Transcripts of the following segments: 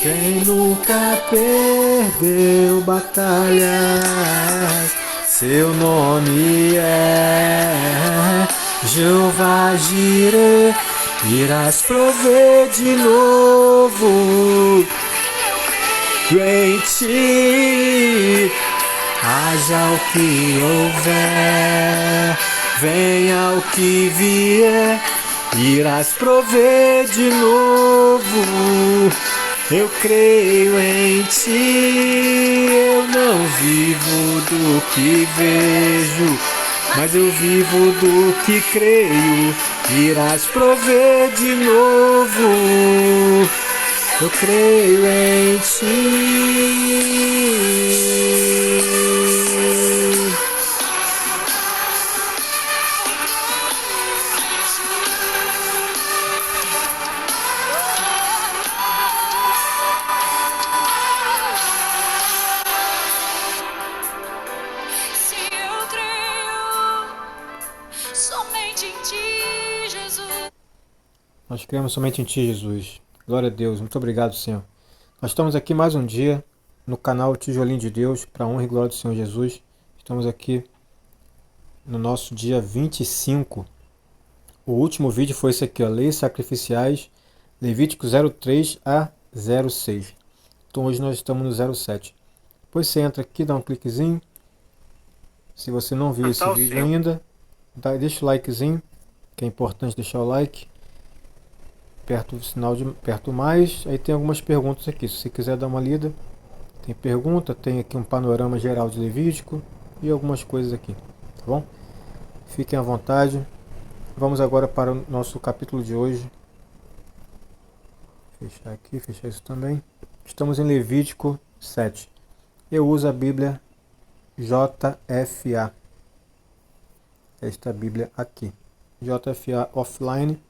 Quem nunca perdeu batalhas, seu nome é Jeová Jireh, irás prover de novo. Em ti, haja o que houver, venha o que vier, irás prover de novo. Eu creio em ti, eu não vivo do que vejo, mas eu vivo do que creio, irás prover de novo. Eu creio em ti. Se eu creio somente em ti, Jesus. Nós cremos somente em ti, Jesus. Glória a Deus. Muito obrigado, Senhor. Nós estamos aqui mais um dia no canal Tijolinho de Deus, para a honra e glória do Senhor Jesus. Estamos aqui no nosso dia 25. O último vídeo foi esse aqui, ó, Leis Sacrificiais, Levítico 03 a 06. Então hoje nós estamos no 07. Depois você entra aqui, dá um cliquezinho. Se você não viu esse vídeo ainda, deixa o likezinho, que é importante deixar o like. Perto do sinal de perto mais, aí tem algumas perguntas aqui, se você quiser dar uma lida, tem pergunta, tem aqui um panorama geral de Levítico e algumas coisas aqui, tá bom? Fiquem à vontade. Vamos agora para o nosso capítulo de hoje. Fechar aqui, fechar isso também. Estamos em Levítico 7. Eu uso a Bíblia JFA. Esta Bíblia aqui. JFA Offline.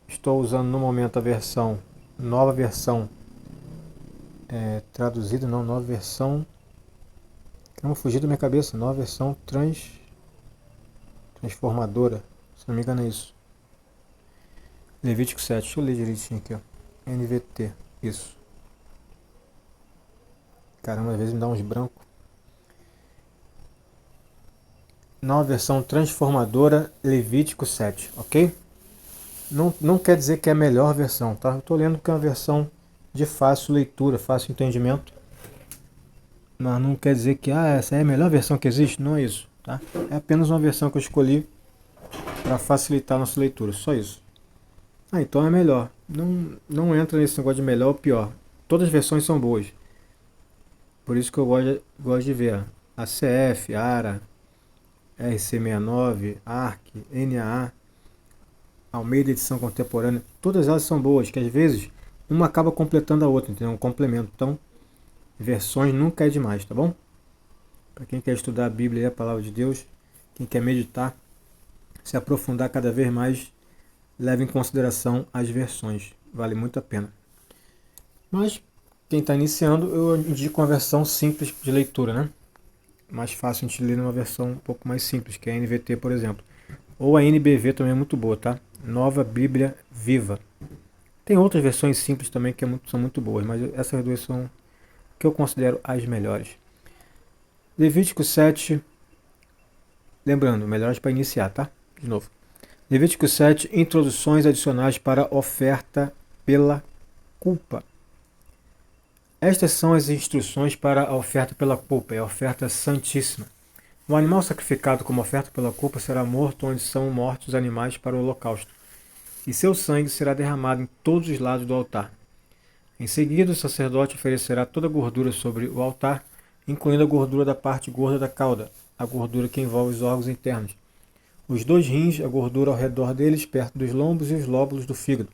Estou usando no momento a versão, nova versão traduzida, não, nova versão, vamos fugir da minha cabeça, nova versão transformadora, se não me engano é isso. Levítico 7, deixa eu ler direitinho aqui, ó. NVT, isso. Caramba, às vezes me dá uns brancos. Nova versão transformadora, Levítico 7, ok? Não quer dizer que é a melhor versão, tá? Eu estou lendo que é uma versão de fácil leitura, fácil entendimento. Mas não quer dizer que essa é a melhor versão que existe, não é isso, tá? É apenas uma versão que eu escolhi para facilitar a nossa leitura, só isso. Então é melhor. Não entra nesse negócio de melhor ou pior. Todas as versões são boas. Por isso que eu gosto de ver a CF, ARA, RC69, ARC, NAA, Almeida Edição Contemporânea, todas elas são boas, que às vezes uma acaba completando a outra, entendeu? Um complemento. Então, versões nunca é demais, tá bom? Para quem quer estudar a Bíblia e a Palavra de Deus, quem quer meditar, se aprofundar cada vez mais, leve em consideração as versões, vale muito a pena. Mas, quem está iniciando, eu indico uma versão simples de leitura, né? Mais fácil a gente ler numa versão um pouco mais simples, que é a NVT, por exemplo. Ou a NBV também é muito boa, tá? Nova Bíblia Viva. Tem outras versões simples também que são muito boas, mas essas duas são que eu considero as melhores. Levítico 7, lembrando, melhores para iniciar, tá? De novo. Levítico 7, introduções adicionais para oferta pela culpa. Estas são as instruções para a oferta pela culpa, é a oferta santíssima. O animal sacrificado como oferta pela culpa será morto onde são mortos os animais para o holocausto, e seu sangue será derramado em todos os lados do altar. Em seguida, o sacerdote oferecerá toda a gordura sobre o altar, incluindo a gordura da parte gorda da cauda, a gordura que envolve os órgãos internos, os 2 rins, a gordura ao redor deles, perto dos lombos e os lóbulos do fígado.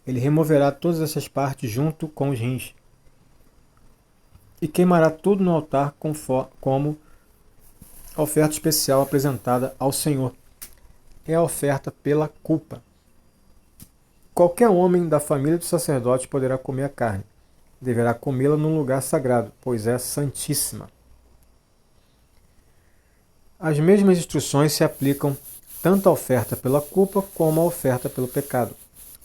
Ele removerá todas essas partes junto com os rins e queimará tudo no altar como oferta especial apresentada ao Senhor. É a oferta pela culpa. Qualquer homem da família do sacerdote poderá comer a carne. Deverá comê-la num lugar sagrado, pois é santíssima. As mesmas instruções se aplicam tanto à oferta pela culpa como à oferta pelo pecado.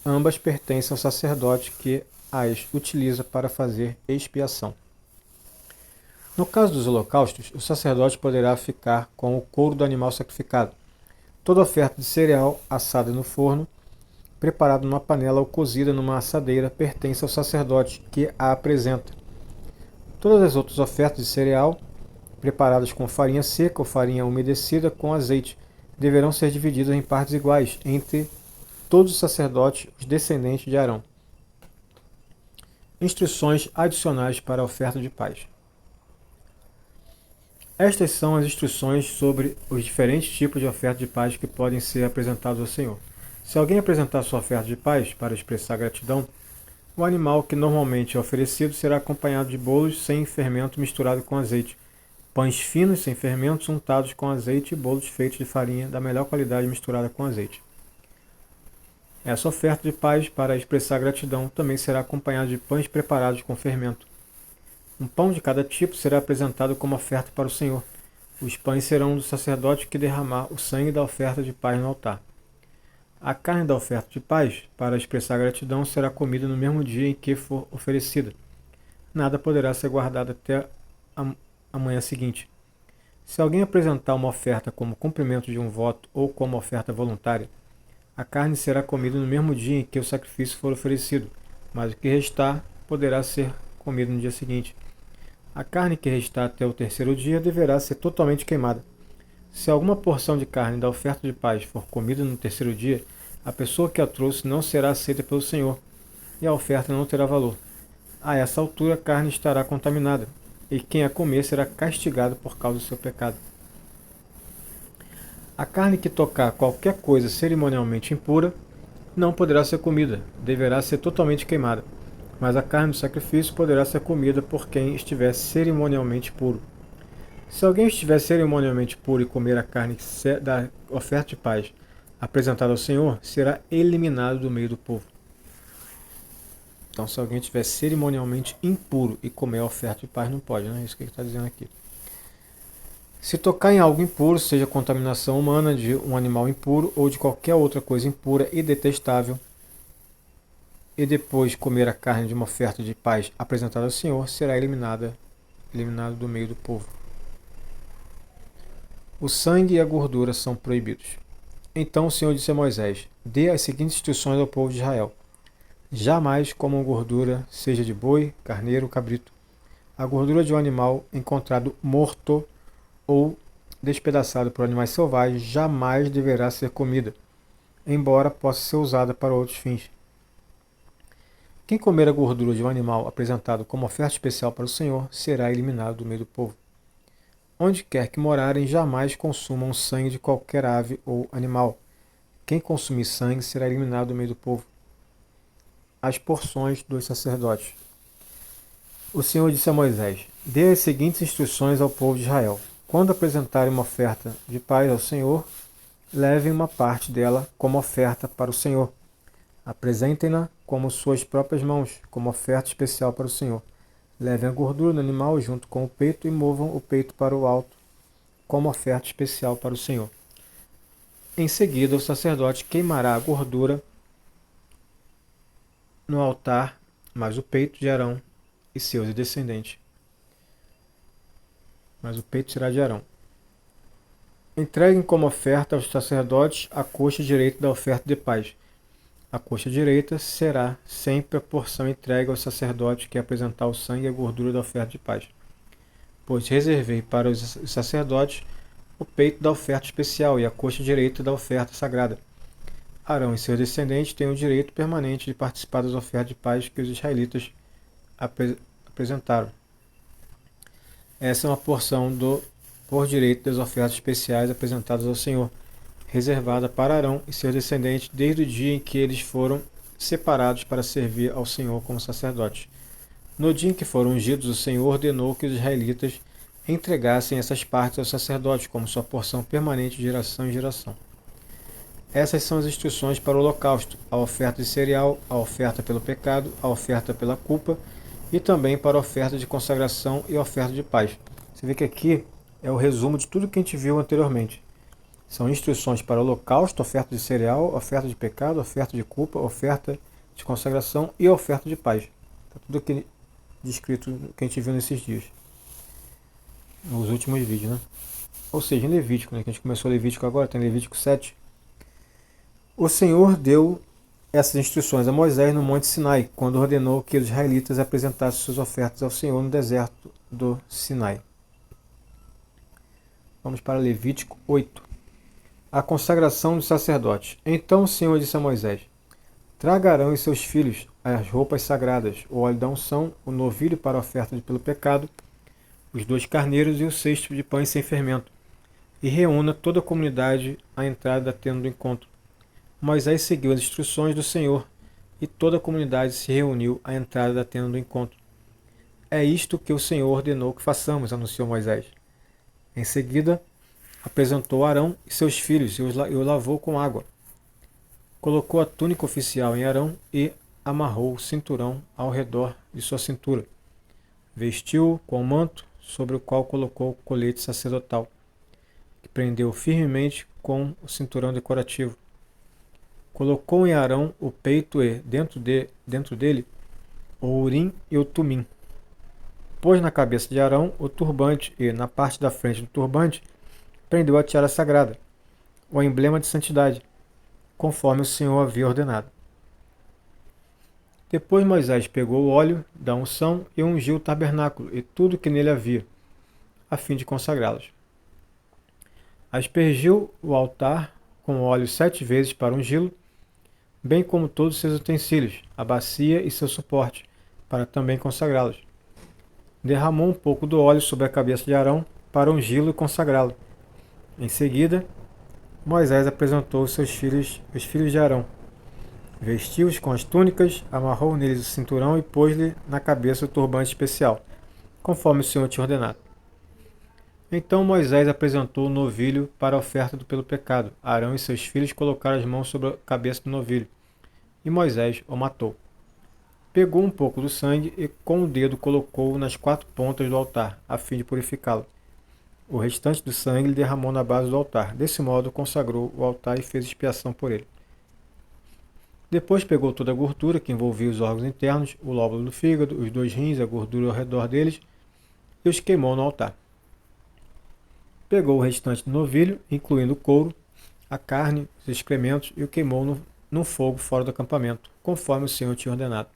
Ambas pertencem ao sacerdote que as utiliza para fazer expiação. No caso dos holocaustos, o sacerdote poderá ficar com o couro do animal sacrificado. Toda oferta de cereal assada no forno, preparada numa panela ou cozida numa assadeira, pertence ao sacerdote que a apresenta. Todas as outras ofertas de cereal, preparadas com farinha seca ou farinha umedecida com azeite, deverão ser divididas em partes iguais entre todos os sacerdotes, os descendentes de Arão. Instruções adicionais para a oferta de paz. Estas são as instruções sobre os diferentes tipos de oferta de paz que podem ser apresentados ao Senhor. Se alguém apresentar sua oferta de paz para expressar gratidão, o animal que normalmente é oferecido será acompanhado de bolos sem fermento misturado com azeite, pães finos sem fermentos untados com azeite e bolos feitos de farinha da melhor qualidade misturada com azeite. Essa oferta de paz para expressar gratidão também será acompanhada de pães preparados com fermento. Um pão de cada tipo será apresentado como oferta para o Senhor. Os pães serão do sacerdote que derramar o sangue da oferta de paz no altar. A carne da oferta de paz, para expressar gratidão, será comida no mesmo dia em que for oferecida. Nada poderá ser guardado até a manhã seguinte. Se alguém apresentar uma oferta como cumprimento de um voto ou como oferta voluntária, a carne será comida no mesmo dia em que o sacrifício for oferecido, mas o que restar poderá ser comido no dia seguinte. A carne que restar até o terceiro dia deverá ser totalmente queimada. Se alguma porção de carne da oferta de paz for comida no terceiro dia, a pessoa que a trouxe não será aceita pelo Senhor, e a oferta não terá valor. A essa altura a carne estará contaminada, e quem a comer será castigado por causa do seu pecado. A carne que tocar qualquer coisa cerimonialmente impura não poderá ser comida, deverá ser totalmente queimada. Mas a carne do sacrifício poderá ser comida por quem estiver cerimonialmente puro. Se alguém estiver cerimonialmente puro e comer a carne da oferta de paz apresentada ao Senhor, será eliminado do meio do povo. Então, se alguém estiver cerimonialmente impuro e comer a oferta de paz, não pode, né? É isso que ele está dizendo aqui. Se tocar em algo impuro, seja contaminação humana de um animal impuro ou de qualquer outra coisa impura e detestável, e depois comer a carne de uma oferta de paz apresentada ao Senhor, será eliminado do meio do povo. O sangue e a gordura são proibidos. Então o Senhor disse a Moisés: dê as seguintes instruções ao povo de Israel. Jamais comam gordura, seja de boi, carneiro ou cabrito. A gordura de um animal encontrado morto ou despedaçado por animais selvagens jamais deverá ser comida, embora possa ser usada para outros fins. Quem comer a gordura de um animal apresentado como oferta especial para o Senhor será eliminado do meio do povo. Onde quer que morarem, jamais consumam sangue de qualquer ave ou animal. Quem consumir sangue será eliminado do meio do povo. As porções dos sacerdotes. O Senhor disse a Moisés: dê as seguintes instruções ao povo de Israel. Quando apresentarem uma oferta de paz ao Senhor, levem uma parte dela como oferta para o Senhor. Apresentem-na como suas próprias mãos, como oferta especial para o Senhor. Levem a gordura do animal junto com o peito e movam o peito para o alto, como oferta especial para o Senhor. Em seguida, o sacerdote queimará a gordura no altar, mas o peito de Arão e seus descendentes. Mas o peito será de Arão. Entreguem como oferta aos sacerdotes a coxa direita da oferta de paz. A coxa direita será sempre a porção entregue ao sacerdote que apresentar o sangue e a gordura da oferta de paz. Pois reservei para os sacerdotes o peito da oferta especial e a coxa direita da oferta sagrada. Arão e seus descendentes têm o direito permanente de participar das ofertas de paz que os israelitas apresentaram. Essa é uma porção por direito das ofertas especiais apresentadas ao Senhor, reservada para Arão e seus descendentes desde o dia em que eles foram separados para servir ao Senhor como sacerdotes. No dia em que foram ungidos, o Senhor ordenou que os israelitas entregassem essas partes aos sacerdotes como sua porção permanente de geração em geração. Essas são as instruções para o holocausto, a oferta de cereal, a oferta pelo pecado, a oferta pela culpa e também para a oferta de consagração e a oferta de paz. Você vê que aqui é o resumo de tudo que a gente viu anteriormente. São instruções para o holocausto, oferta de cereal, oferta de pecado, oferta de culpa, oferta de consagração e oferta de paz. tudo aquilo descrito que a gente viu nesses dias, nos últimos vídeos, né? Ou seja, em Levítico, né, que a gente começou Levítico agora, tem Levítico 7. O Senhor deu essas instruções a Moisés no Monte Sinai, quando ordenou que os israelitas apresentassem suas ofertas ao Senhor no deserto do Sinai. Vamos para Levítico 8. A consagração dos sacerdotes. Então o Senhor disse a Moisés: traga Arão e seus filhos as roupas sagradas, o óleo da unção, o novilho para a oferta pelo pecado, os 2 carneiros e o cesto de pães sem fermento, e reúna toda a comunidade à entrada da tenda do encontro. Moisés seguiu as instruções do Senhor, e toda a comunidade se reuniu à entrada da tenda do encontro. É isto que o Senhor ordenou que façamos, anunciou Moisés. Em seguida, apresentou Arão e seus filhos e o lavou com água. Colocou a túnica oficial em Arão e amarrou o cinturão ao redor de sua cintura. Vestiu-o com o manto, sobre o qual colocou o colete sacerdotal, que prendeu firmemente com o cinturão decorativo. Colocou em Arão o peito e, dentro dele, o urim e o tumim. Pôs na cabeça de Arão o turbante e, na parte da frente do turbante, prendeu a tiara sagrada, o emblema de santidade, conforme o Senhor havia ordenado. Depois Moisés pegou o óleo da unção e ungiu o tabernáculo e tudo que nele havia, a fim de consagrá-los. Aspergiu o altar com óleo 7 vezes para ungí-lo, bem como todos os seus utensílios, a bacia e seu suporte, para também consagrá-los. Derramou um pouco do óleo sobre a cabeça de Arão para ungí-lo e consagrá-lo. Em seguida, Moisés apresentou os filhos de Arão. Vestiu-os com as túnicas, amarrou neles o cinturão e pôs-lhe na cabeça o turbante especial, conforme o Senhor tinha ordenado. Então Moisés apresentou o novilho para a oferta pelo pecado. Arão e seus filhos colocaram as mãos sobre a cabeça do novilho, e Moisés o matou. Pegou um pouco do sangue e com o dedo colocou-o nas 4 pontas do altar, a fim de purificá-lo. O restante do sangue ele derramou na base do altar. Desse modo consagrou o altar e fez expiação por ele. Depois pegou toda a gordura que envolvia os órgãos internos, o lóbulo do fígado, os 2 rins, a gordura ao redor deles, e os queimou no altar. Pegou o restante do novilho, incluindo o couro, a carne, os excrementos, e o queimou no fogo fora do acampamento, conforme o Senhor tinha ordenado.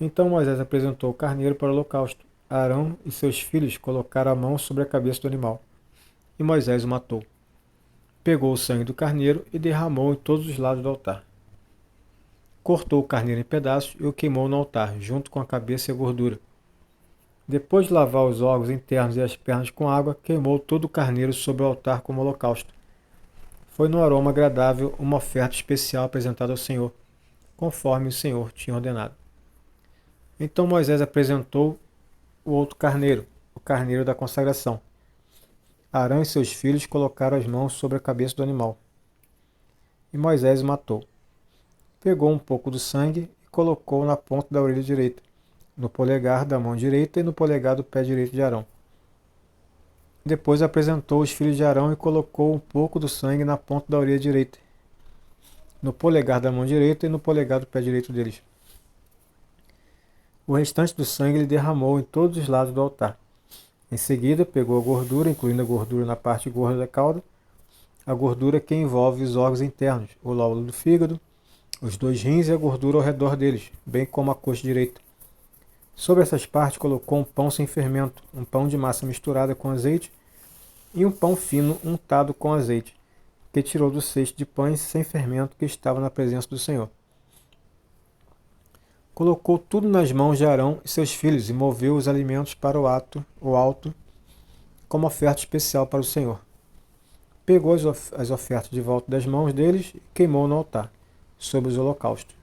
Então Moisés apresentou o carneiro para o holocausto. Arão e seus filhos colocaram a mão sobre a cabeça do animal, e Moisés o matou. Pegou o sangue do carneiro e derramou em todos os lados do altar. Cortou o carneiro em pedaços e o queimou no altar, junto com a cabeça e a gordura. Depois de lavar os órgãos internos e as pernas com água, queimou todo o carneiro sobre o altar como holocausto. Foi no aroma agradável uma oferta especial apresentada ao Senhor, conforme o Senhor tinha ordenado. Então Moisés apresentou o outro carneiro, o carneiro da consagração. Arão e seus filhos colocaram as mãos sobre a cabeça do animal, e Moisés o matou. Pegou um pouco do sangue e colocou na ponta da orelha direita, no polegar da mão direita e no polegar do pé direito de Arão. Depois apresentou os filhos de Arão e colocou um pouco do sangue na ponta da orelha direita, no polegar da mão direita e no polegar do pé direito deles. O restante do sangue ele derramou em todos os lados do altar. Em seguida, pegou a gordura, incluindo a gordura na parte gorda da cauda, a gordura que envolve os órgãos internos, o lóbulo do fígado, os 2 rins e a gordura ao redor deles, bem como a coxa direita. Sobre essas partes colocou um pão sem fermento, um pão de massa misturada com azeite e um pão fino untado com azeite, que tirou do cesto de pães sem fermento que estava na presença do Senhor. Colocou tudo nas mãos de Arão e seus filhos e moveu os alimentos para o alto, como oferta especial para o Senhor. Pegou as ofertas de volta das mãos deles e queimou no altar, sobre o holocausto.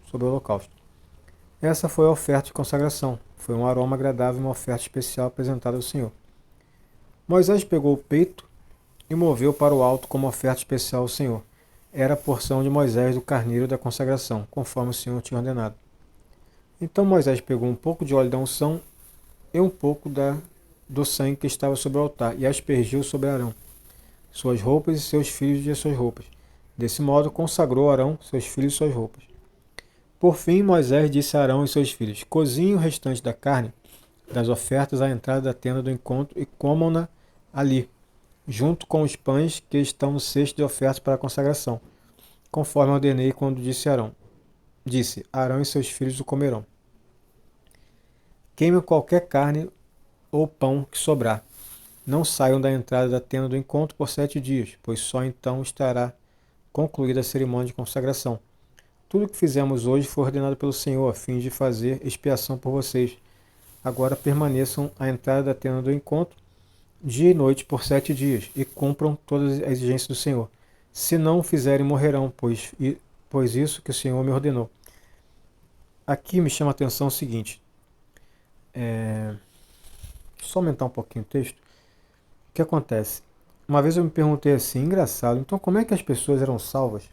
Essa foi a oferta de consagração. Foi um aroma agradável e uma oferta especial apresentada ao Senhor. Moisés pegou o peito e moveu para o alto como oferta especial ao Senhor. Era a porção de Moisés do carneiro da consagração, conforme o Senhor tinha ordenado. Então Moisés pegou um pouco de óleo da unção e um pouco do sangue que estava sobre o altar e aspergiu sobre Arão, suas roupas e seus filhos e as suas roupas. Desse modo consagrou Arão, seus filhos e suas roupas. Por fim, Moisés disse a Arão e seus filhos: cozinhem o restante da carne das ofertas à entrada da tenda do encontro e comam-na ali, junto com os pães que estão no cesto de ofertas para a consagração, conforme ordenei quando disse Arão. Disse: Arão e seus filhos o comerão. Queimem qualquer carne ou pão que sobrar. Não saiam da entrada da tenda do encontro por 7 dias, pois só então estará concluída a cerimônia de consagração. Tudo o que fizemos hoje foi ordenado pelo Senhor, a fim de fazer expiação por vocês. Agora permaneçam à entrada da tenda do encontro, dia e noite por 7 dias, e cumpram todas as exigências do Senhor. Se não o fizerem, morrerão, pois isso que o Senhor me ordenou. Aqui me chama a atenção o seguinte. Só aumentar um pouquinho o texto. O que acontece? Uma vez eu me perguntei assim, engraçado, então como é que as pessoas eram salvas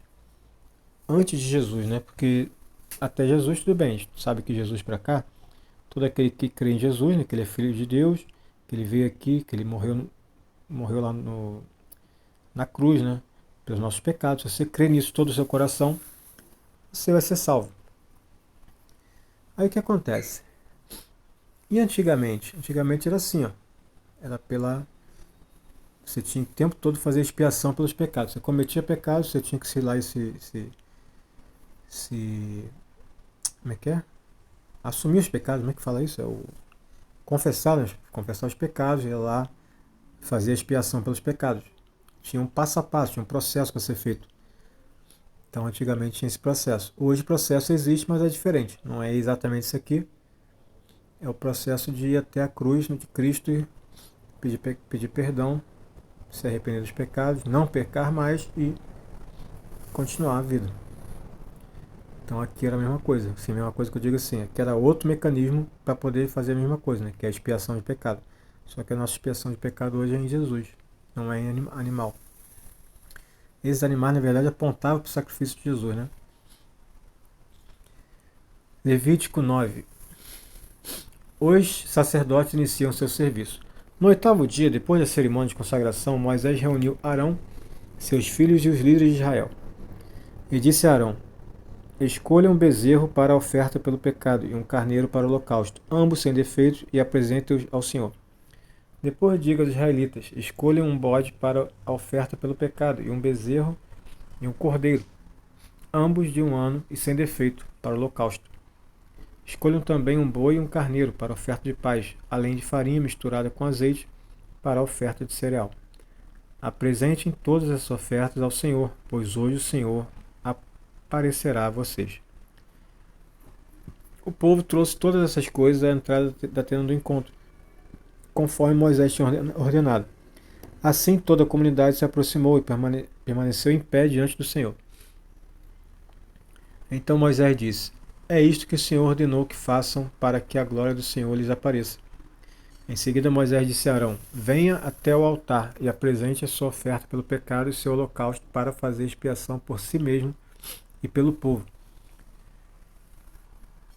antes de Jesus, né? Porque até Jesus tudo bem, a gente sabe que Jesus para cá, todo aquele que crê em Jesus, né, que ele é filho de Deus, que ele veio aqui, que ele morreu lá na cruz, né, pelos nossos pecados. Se você crê nisso todo o seu coração, você vai ser salvo. Aí o que acontece? E antigamente? Antigamente era assim, ó, era você tinha o tempo todo fazer expiação pelos pecados. Você cometia pecados, você tinha que se ir lá e como é que é? Assumir os pecados, como é que fala isso? Confessar, né? Confessar os pecados, ir lá fazer a expiação pelos pecados. Tinha um passo a passo, tinha um processo para ser feito. Então, antigamente tinha esse processo. Hoje o processo existe, mas é diferente. Não é exatamente isso aqui. É o processo de ir até a cruz de Cristo e pedir perdão, se arrepender dos pecados, não pecar mais e continuar a vida. Então aqui era a mesma coisa. Assim, a mesma coisa que eu digo assim, que era outro mecanismo para poder fazer a mesma coisa, né? Que é a expiação de pecado. Só que a nossa expiação de pecado hoje é em Jesus, não é em animal. Esses animais, na verdade, apontavam para o sacrifício de Jesus, né? Levítico 9. Os sacerdotes iniciam seu serviço. No 8º dia, depois da cerimônia de consagração, Moisés reuniu Arão, seus filhos e os líderes de Israel. E disse a Arão: escolha um bezerro para a oferta pelo pecado e um carneiro para o holocausto, ambos sem defeitos, e apresente-os ao Senhor. Depois diga aos israelitas: escolham um bode para a oferta pelo pecado e um bezerro e um cordeiro, ambos de 1 ano e sem defeito, para o holocausto. Escolham também um boi e um carneiro para a oferta de paz, além de farinha misturada com azeite para a oferta de cereal. Apresentem todas essas ofertas ao Senhor, pois hoje o Senhor aparecerá a vocês. O povo trouxe todas essas coisas à entrada da tenda do encontro, conforme Moisés tinha ordenado. Assim toda a comunidade se aproximou e permaneceu em pé diante do Senhor. Então Moisés disse: é isto que o Senhor ordenou que façam para que a glória do Senhor lhes apareça. Em seguida Moisés disse a Arão: venha até o altar e apresente a sua oferta pelo pecado e seu holocausto para fazer expiação por si mesmo e pelo povo.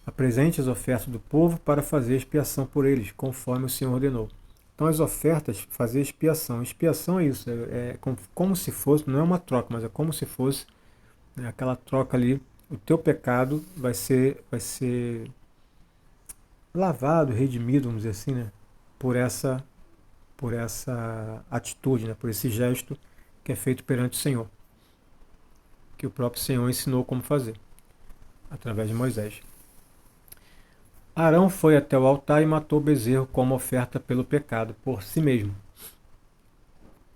Apresente as ofertas do povo para fazer expiação por eles, conforme o Senhor ordenou. Então as ofertas, fazer expiação. Expiação é isso, é como se fosse, não é uma troca, mas é como se fosse, né, aquela troca ali. O teu pecado vai ser lavado, redimido, vamos dizer assim, né, por essa atitude, né, por esse gesto que é feito perante o Senhor, que o próprio Senhor ensinou como fazer, através de Moisés. Arão foi até o altar e matou o bezerro como oferta pelo pecado, por si mesmo.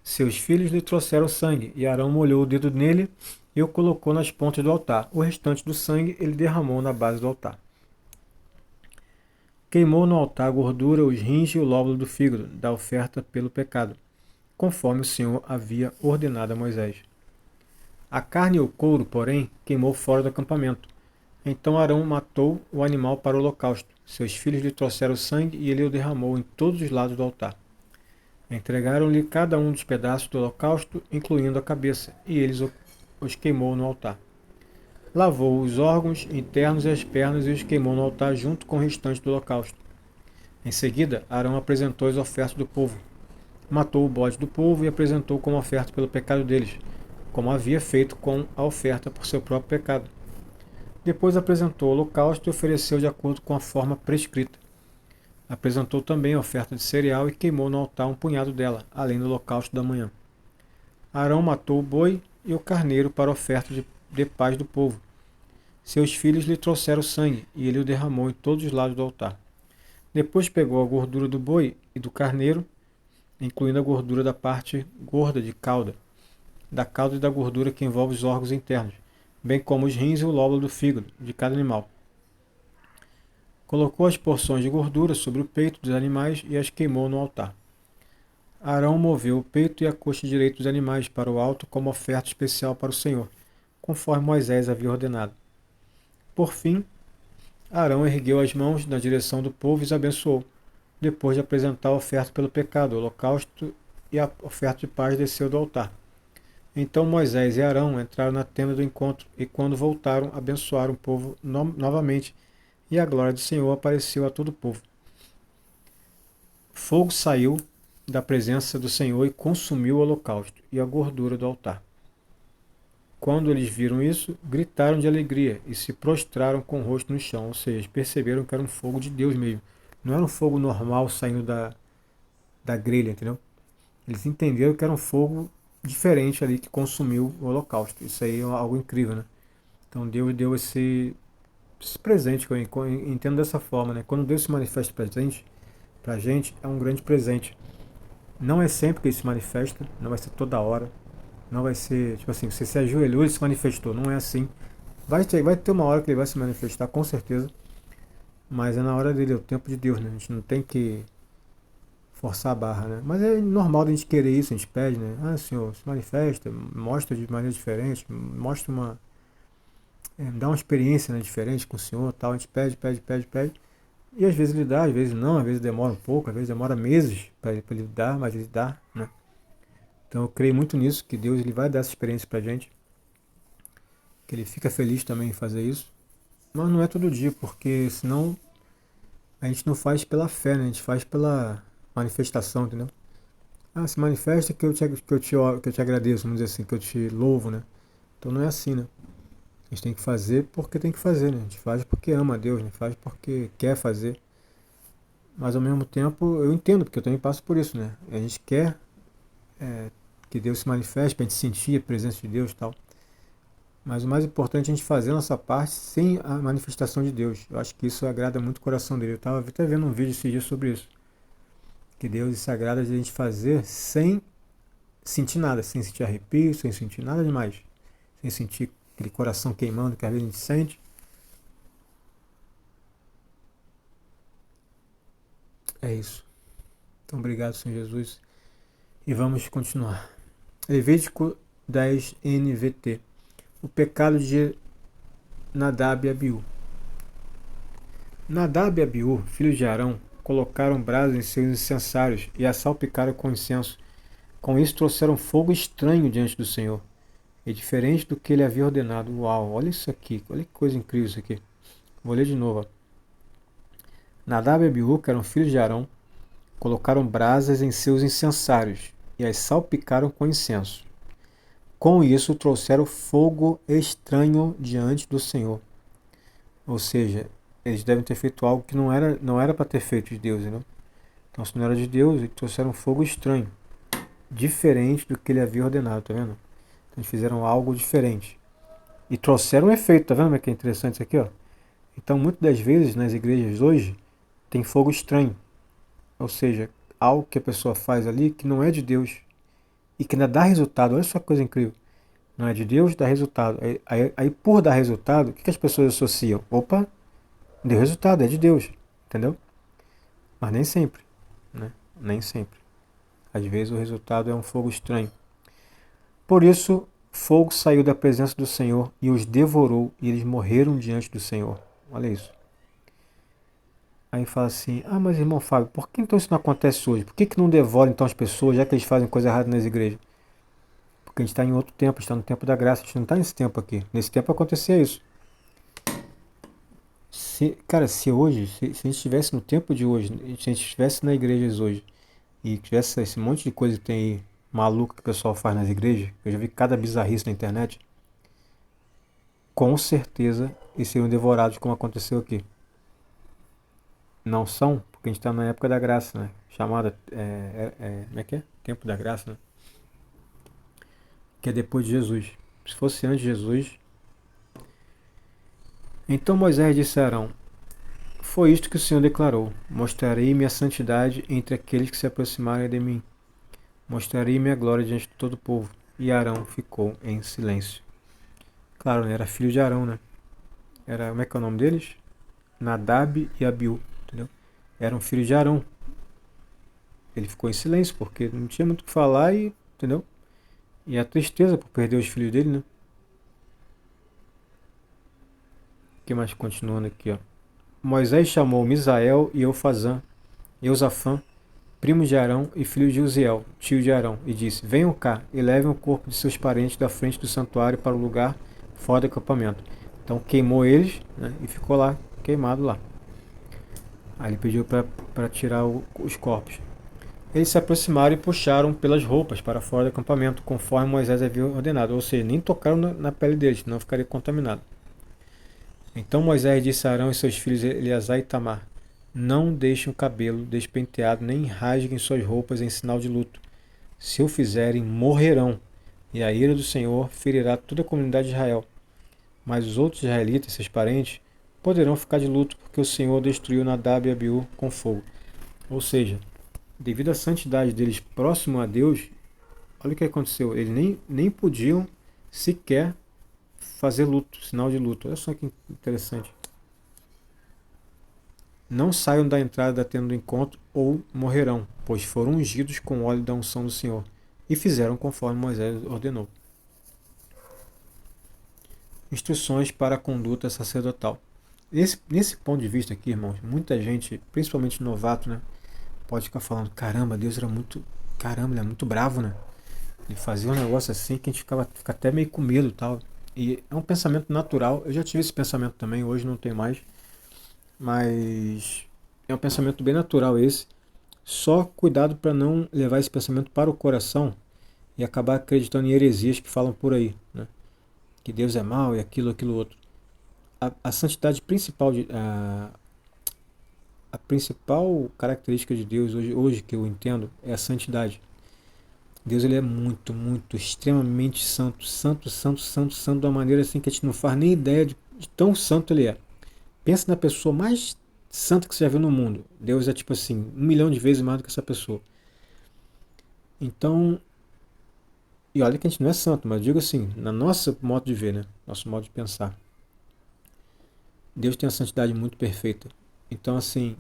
Seus filhos lhe trouxeram sangue, e Arão molhou o dedo nele e o colocou nas pontas do altar. O restante do sangue ele derramou na base do altar. Queimou no altar a gordura, os rins e o lóbulo do fígado, da oferta pelo pecado, conforme o Senhor havia ordenado a Moisés. A carne e o couro, porém, queimou fora do acampamento. Então Arão matou o animal para o holocausto. Seus filhos lhe trouxeram sangue e ele o derramou em todos os lados do altar. Entregaram-lhe cada um dos pedaços do holocausto, incluindo a cabeça, e eles os queimou no altar. Lavou os órgãos internos e as pernas e os queimou no altar junto com o restante do holocausto. Em seguida, Arão apresentou as ofertas do povo. Matou o bode do povo e apresentou como oferta pelo pecado deles, como havia feito com a oferta por seu próprio pecado. Depois apresentou o holocausto e ofereceu de acordo com a forma prescrita. Apresentou também a oferta de cereal e queimou no altar um punhado dela, além do holocausto da manhã. Arão matou o boi e o carneiro para a oferta de paz do povo. Seus filhos lhe trouxeram sangue, e ele o derramou em todos os lados do altar. Depois pegou a gordura do boi e do carneiro, incluindo a gordura da parte gorda de cauda, da cauda e da gordura que envolve os órgãos internos, bem como os rins e o lóbulo do fígado de cada animal. Colocou as porções de gordura sobre o peito dos animais e as queimou no altar. Arão moveu o peito e a coxa direita dos animais para o alto como oferta especial para o Senhor, conforme Moisés havia ordenado. Por fim, Arão ergueu as mãos na direção do povo e os abençoou. Depois de apresentar a oferta pelo pecado, o holocausto e a oferta de paz, desceu do altar. Então Moisés e Arão entraram na tenda do encontro e, quando voltaram, abençoaram o povo novamente, e a glória do Senhor apareceu a todo o povo. Fogo saiu da presença do Senhor e consumiu o holocausto e a gordura do altar. Quando eles viram isso, gritaram de alegria e se prostraram com o rosto no chão, ou seja, perceberam que era um fogo de Deus mesmo. Não era um fogo normal saindo da grelha, entendeu? Eles entenderam que era um fogo diferente ali que consumiu o holocausto. Isso aí é algo incrível, né? Então Deus deu esse presente, que eu entendo dessa forma, né? Quando Deus se manifesta pra gente, é um grande presente. Não é sempre que ele se manifesta, não vai ser toda hora, não vai ser, tipo assim, você se ajoelhou e ele se manifestou, não é assim. Vai ter uma hora que ele vai se manifestar, com certeza, mas é na hora dele, é o tempo de Deus, né? A gente não tem que forçar a barra, né? Mas é normal a gente querer isso, a gente pede, né? Ah, Senhor, se manifesta, mostra de maneira diferente, mostra dá uma experiência, né, diferente com o Senhor, tal. A gente pede, pede, pede, pede. E às vezes ele dá, às vezes não, às vezes demora um pouco, às vezes demora meses para ele dar, mas ele dá, né? Então eu creio muito nisso, que Deus ele vai dar essa experiência pra gente, que ele fica feliz também em fazer isso. Mas não é todo dia, porque senão a gente não faz pela fé, né? A gente faz pela manifestação, entendeu? Ah, se manifesta que eu te agradeço, vamos dizer assim, que eu te louvo, né? Então não é assim, né? A gente tem que fazer porque tem que fazer, né? A gente faz porque ama a Deus, né? Faz porque quer fazer. Mas ao mesmo tempo eu entendo, porque eu também passo por isso, né? A gente quer que Deus se manifeste, para a gente sentir a presença de Deus e tal. Mas o mais importante é a gente fazer a nossa parte sem a manifestação de Deus. Eu acho que isso agrada muito o coração dele. Eu estava até vendo um vídeo esse dia sobre isso. Que Deus se agrada de a gente fazer sem sentir nada, sem sentir arrepio, sem sentir nada demais. Sem sentir aquele coração queimando que às vezes a gente sente. É isso. Então obrigado, Senhor Jesus. E vamos continuar. Levítico 10 NVT. O pecado de Nadab e Abiú. Nadab e Abiú, filhos de Arão, colocaram brasa em seus incensários e a salpicaram com incenso. Com isso trouxeram fogo estranho diante do Senhor, e diferente do que ele havia ordenado. Uau, olha isso aqui, olha que coisa incrível isso aqui. Vou ler de novo. Ó. Nadab e Abiú, que eram filhos de Arão, colocaram brasas em seus incensários e as salpicaram com incenso. Com isso trouxeram fogo estranho diante do Senhor. Ou seja, eles devem ter feito algo que não era para ter feito de Deus, né? Então, se não era de Deus, eles trouxeram fogo estranho, diferente do que ele havia ordenado, tá vendo? Então, eles fizeram algo diferente. E trouxeram um efeito, tá vendo como é que é interessante isso aqui, ó? Então, muitas das vezes, nas igrejas hoje, tem fogo estranho. Ou seja, algo que a pessoa faz ali que não é de Deus. E que ainda dá resultado. Olha só que coisa incrível. Não é de Deus, dá resultado. Aí por dar resultado, o que as pessoas associam? Opa, deu resultado, é de Deus. Entendeu? Mas nem sempre. Né? Nem sempre. Às vezes o resultado é um fogo estranho. Por isso, fogo saiu da presença do Senhor e os devorou, e eles morreram diante do Senhor. Olha isso. Aí fala assim, ah, mas irmão Fábio, por que então isso não acontece hoje? Por que não devora então as pessoas, já que eles fazem coisa errada nas igrejas? Porque a gente está em outro tempo, a gente está no tempo da graça, a gente não está nesse tempo aqui. Nesse tempo acontecia isso. Cara, se hoje, se a gente estivesse no tempo de hoje, se a gente estivesse na igreja hoje, e tivesse esse monte de coisa que tem aí, maluco que o pessoal faz nas igrejas, eu já vi cada bizarrice na internet, com certeza e seriam devorados como aconteceu aqui. Não são, porque a gente está na época da graça, né? Chamada, como é que é? Tempo da graça, né? Que é depois de Jesus. Se fosse antes de Jesus. Então Moisés disse a Arão: foi isto que o Senhor declarou: mostrarei minha santidade entre aqueles que se aproximarem de mim. Mostrarei minha glória diante de todo o povo. E Arão ficou em silêncio. Claro, né? Era filho de Arão, né? Era, como é que é o nome deles? Nadab e Abiú, entendeu? Eram filhos de Arão. Ele ficou em silêncio porque não tinha muito o que falar e, entendeu? E a tristeza por perder os filhos dele, né? O que mais continuando aqui, ó? Moisés chamou Misael e Eusafã, primo de Arão e filho de Uziel, tio de Arão, e disse: venham cá e levem o corpo de seus parentes da frente do santuário para o lugar fora do acampamento. Então queimou eles, né, e ficou lá, queimado lá. Aí ele pediu para tirar os corpos. Eles se aproximaram e puxaram pelas roupas para fora do acampamento, conforme Moisés havia ordenado. Ou seja, nem tocaram na pele deles, senão ficaria contaminado. Então Moisés disse a Arão e seus filhos Eleazar e Tamar: não deixem o cabelo despenteado, nem rasguem suas roupas em sinal de luto. Se o fizerem, morrerão, e a ira do Senhor ferirá toda a comunidade de Israel. Mas os outros israelitas, seus parentes, poderão ficar de luto, porque o Senhor destruiu Nadab e Abiú com fogo. Ou seja, devido à santidade deles próximo a Deus, olha o que aconteceu. Eles nem podiam sequer fazer luto, sinal de luto. Olha só que interessante. Não saiam da entrada da tenda do encontro ou morrerão, pois foram ungidos com o óleo da unção do Senhor, e fizeram conforme Moisés ordenou. Instruções para a conduta sacerdotal. Nesse ponto de vista aqui, irmãos, muita gente, principalmente novato, né, pode ficar falando: caramba, Deus era muito. Caramba, ele é muito bravo, né? Ele fazia um negócio assim que a gente fica até meio com medo e tal. E é um pensamento natural. Eu já tive esse pensamento também, hoje não tenho mais. Mas é um pensamento bem natural esse. Só cuidado para não levar esse pensamento para o coração e acabar acreditando em heresias que falam por aí, né? Que Deus é mau e aquilo outro. A santidade principal, a principal característica de Deus hoje que eu entendo é a santidade. Deus ele é muito, extremamente santo, santo de uma maneira assim que a gente não faz nem ideia de tão santo ele é. Pensa na pessoa mais santa que você já viu no mundo. Deus é tipo assim, 1 milhão de vezes mais do que essa pessoa. Então, e olha que a gente não é santo, mas eu digo assim, na nossa modo de ver, né? Nosso modo de pensar. Deus tem a santidade muito perfeita. Então, assim,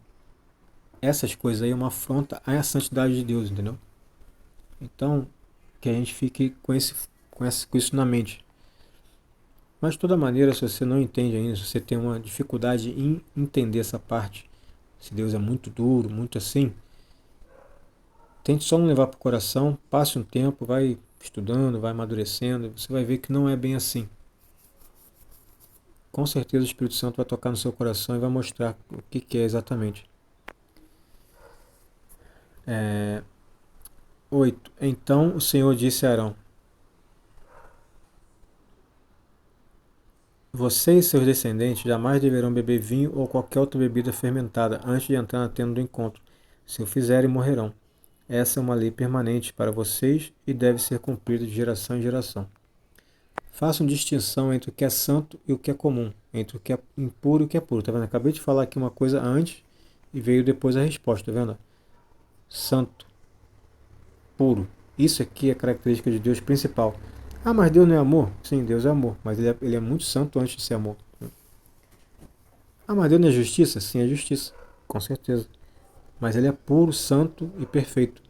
essas coisas aí é uma afronta à santidade de Deus, entendeu? Então, que a gente fique com isso na mente. Mas de toda maneira, se você não entende ainda, se você tem uma dificuldade em entender essa parte, se Deus é muito duro, muito assim, tente só não levar para o coração, passe um tempo, vai estudando, vai amadurecendo, você vai ver que não é bem assim. Com certeza o Espírito Santo vai tocar no seu coração e vai mostrar o que é exatamente. 8. Então o Senhor disse a Arão: você e seus descendentes jamais deverão beber vinho ou qualquer outra bebida fermentada antes de entrar na tenda do encontro. Se o fizerem, morrerão. Essa é uma lei permanente para vocês e deve ser cumprida de geração em geração. Façam distinção entre o que é santo e o que é comum, entre o que é impuro e o que é puro. Tá vendo? Acabei de falar aqui uma coisa antes e veio depois a resposta, tá vendo? Santo, puro. Isso aqui é a característica de Deus principal. Ah, mas Deus não é amor? Sim, Deus é amor, mas ele é muito santo antes de ser amor. Ah, mas Deus não é justiça? Sim, é justiça, com certeza. Mas ele é puro, santo e perfeito.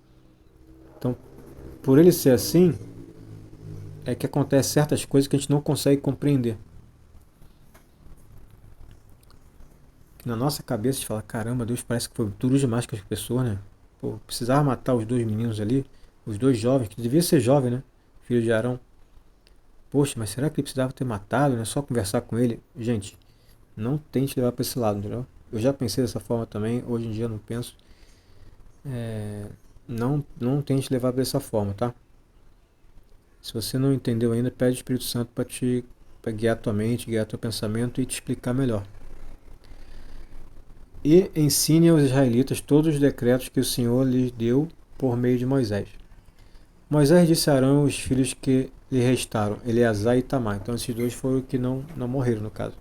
Então, por ele ser assim, é que acontece certas coisas que a gente não consegue compreender. Na nossa cabeça a gente fala: caramba, Deus parece que foi duro demais com as pessoas, né? Pô, precisava matar os 2 meninos ali, os 2 jovens, que devia ser jovem, né? Filho de Arão. Poxa, mas será que ele precisava ter matado, né? Só conversar com ele? Gente, não tente levar para esse lado, entendeu? Eu já pensei dessa forma também, hoje em dia eu não penso. Não tente levar dessa forma, tá? Se você não entendeu ainda, pede o Espírito Santo para te para guiar tua mente, guiar teu pensamento e te explicar melhor. E ensine aos israelitas todos os decretos que o Senhor lhes deu por meio de Moisés. Moisés disse a Arão os filhos que lhe restaram, Eleazar e Itamar. Então esses dois foram os que não morreram no caso.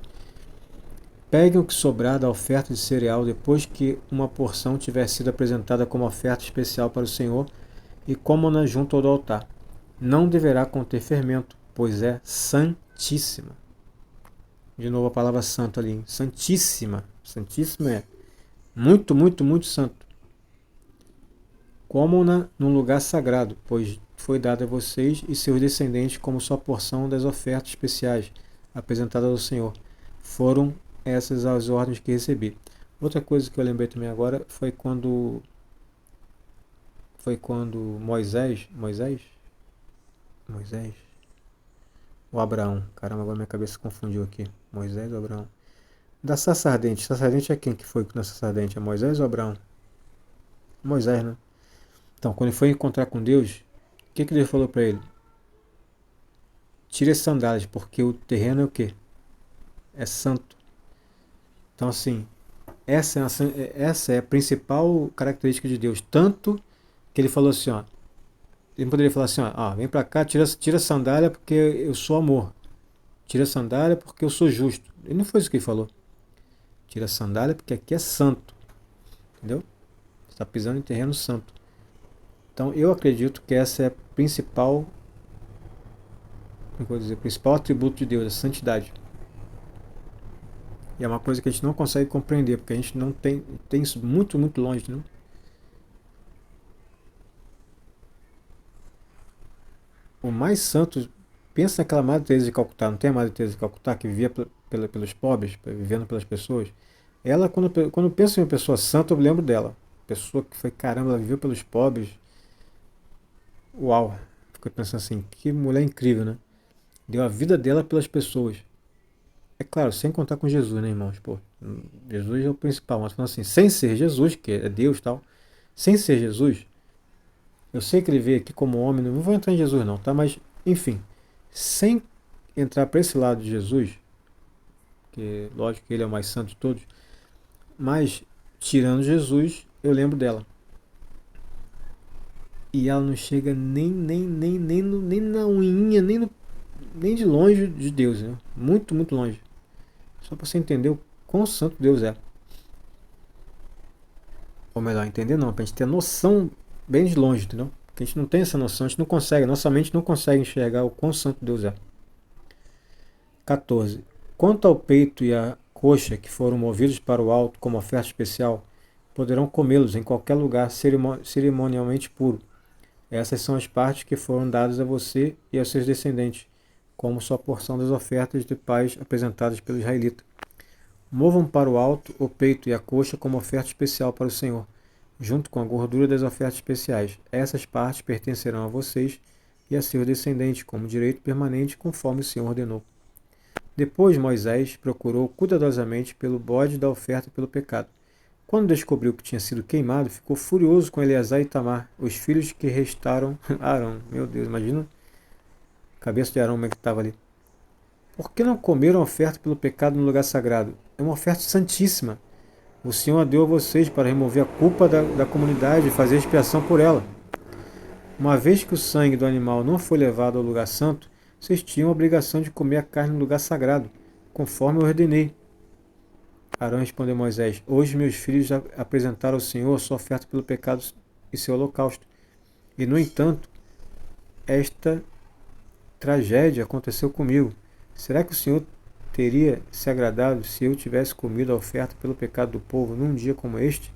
Peguem o que sobrar da oferta de cereal depois que uma porção tiver sido apresentada como oferta especial para o Senhor e comam-na junto ao altar. Não deverá conter fermento, pois é santíssima. De novo a palavra santo ali. Santíssima. Santíssima é muito, muito, muito santo. Comam-na num lugar sagrado, pois foi dada a vocês e seus descendentes como sua porção das ofertas especiais apresentadas ao Senhor. Foram essas as ordens que recebi. Outra coisa que eu lembrei também agora foi quando Moisés, ou Abraão, caramba, agora minha cabeça confundiu aqui, Moisés ou Abraão, da sarça ardente. Sarça ardente é quem que foi na sarça ardente? É Moisés ou Abraão? Moisés, né? Então, quando ele foi encontrar com Deus, o que Deus falou para ele? Tire as sandálias, porque o terreno é o quê? É santo. Então, assim, essa é a principal característica de Deus. Tanto que ele falou assim, ó, ele poderia falar assim, ó, vem pra cá, tira a sandália porque eu sou amor. Tira a sandália porque eu sou justo. Ele não foi isso que ele falou. Tira a sandália porque aqui é santo. Entendeu? Você está pisando em terreno santo. Então eu acredito que essa é a principal, como vou dizer, principal atributo de Deus, a santidade. E é uma coisa que a gente não consegue compreender, porque a gente não tem isso muito, muito longe, né? O mais santo, pensa naquela Madre Teresa de Calcutá, não tem a Madre Teresa de Calcutá que vivia pelos pobres, vivendo pelas pessoas? Ela, quando penso em uma pessoa santa, eu lembro dela. Pessoa que foi, caramba, ela viveu pelos pobres. Uau! Fico pensando assim, que mulher incrível, né? Deu a vida dela pelas pessoas. É claro, sem contar com Jesus, né, irmãos? Pô, Jesus é o principal, mas falando assim, sem ser Jesus, que é Deus e tal, sem ser Jesus, eu sei que ele veio aqui como homem, não vou entrar em Jesus não, tá? Mas, enfim, sem entrar para esse lado de Jesus, que lógico que ele é o mais santo de todos, mas tirando Jesus, eu lembro dela. E ela não chega nem na unhinha, nem de longe de Deus, né? Muito, muito longe. Só para você entender o quão santo Deus é. Ou melhor, entender não, para a gente ter noção bem de longe, entendeu? Porque a gente não tem essa noção, a gente não consegue, nossa mente não consegue enxergar o quão santo Deus é. 14. Quanto ao peito e à coxa que foram movidos para o alto como oferta especial, poderão comê-los em qualquer lugar cerimonialmente puro. Essas são as partes que foram dadas a você e aos seus descendentes, como sua porção das ofertas de paz apresentadas pelo israelita. Movam para o alto o peito e a coxa como oferta especial para o Senhor, junto com a gordura das ofertas especiais. Essas partes pertencerão a vocês e a seus descendentes como direito permanente, conforme o Senhor ordenou. Depois Moisés procurou cuidadosamente pelo bode da oferta pelo pecado. Quando descobriu que tinha sido queimado, ficou furioso com Eleazar e Itamar, os filhos que restaram a Arão. Meu Deus, imagina a cabeça de Arão como é que estava ali. Por que não comeram a oferta pelo pecado no lugar sagrado? É uma oferta santíssima. O Senhor a deu a vocês para remover a culpa da comunidade e fazer expiação por ela. Uma vez que o sangue do animal não foi levado ao lugar santo, vocês tinham a obrigação de comer a carne no lugar sagrado, conforme eu ordenei. Arão respondeu a Moisés: Hoje meus filhos já apresentaram ao Senhor sua oferta pelo pecado e seu holocausto. E, no entanto, esta tragédia aconteceu comigo. Será que o Senhor teria se agradado se eu tivesse comido a oferta pelo pecado do povo num dia como este?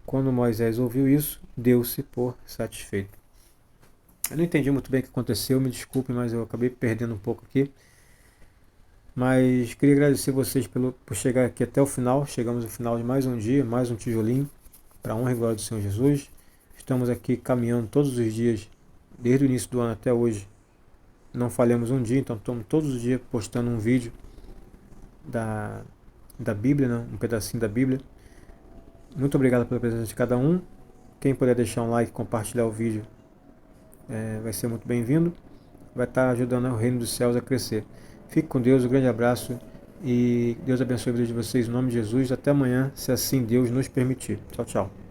Quando Moisés ouviu isso, deu-se por satisfeito. Eu não entendi muito bem o que aconteceu, me desculpe, mas eu acabei perdendo um pouco aqui. Mas queria agradecer vocês por chegar aqui até o final. Chegamos ao final de mais um dia, mais um tijolinho para a honra e glória do Senhor Jesus. Estamos aqui caminhando todos os dias, desde o início do ano até hoje. Não falhamos um dia, então estamos todos os dias postando um vídeo da Bíblia, né? Um pedacinho da Bíblia. Muito obrigado pela presença de cada um. Quem puder deixar um like e compartilhar o vídeo vai ser muito bem-vindo. vai estar ajudando o reino dos céus a crescer. Fique com Deus, um grande abraço e Deus abençoe a vida de vocês em nome de Jesus. Até amanhã, se assim Deus nos permitir. Tchau, tchau.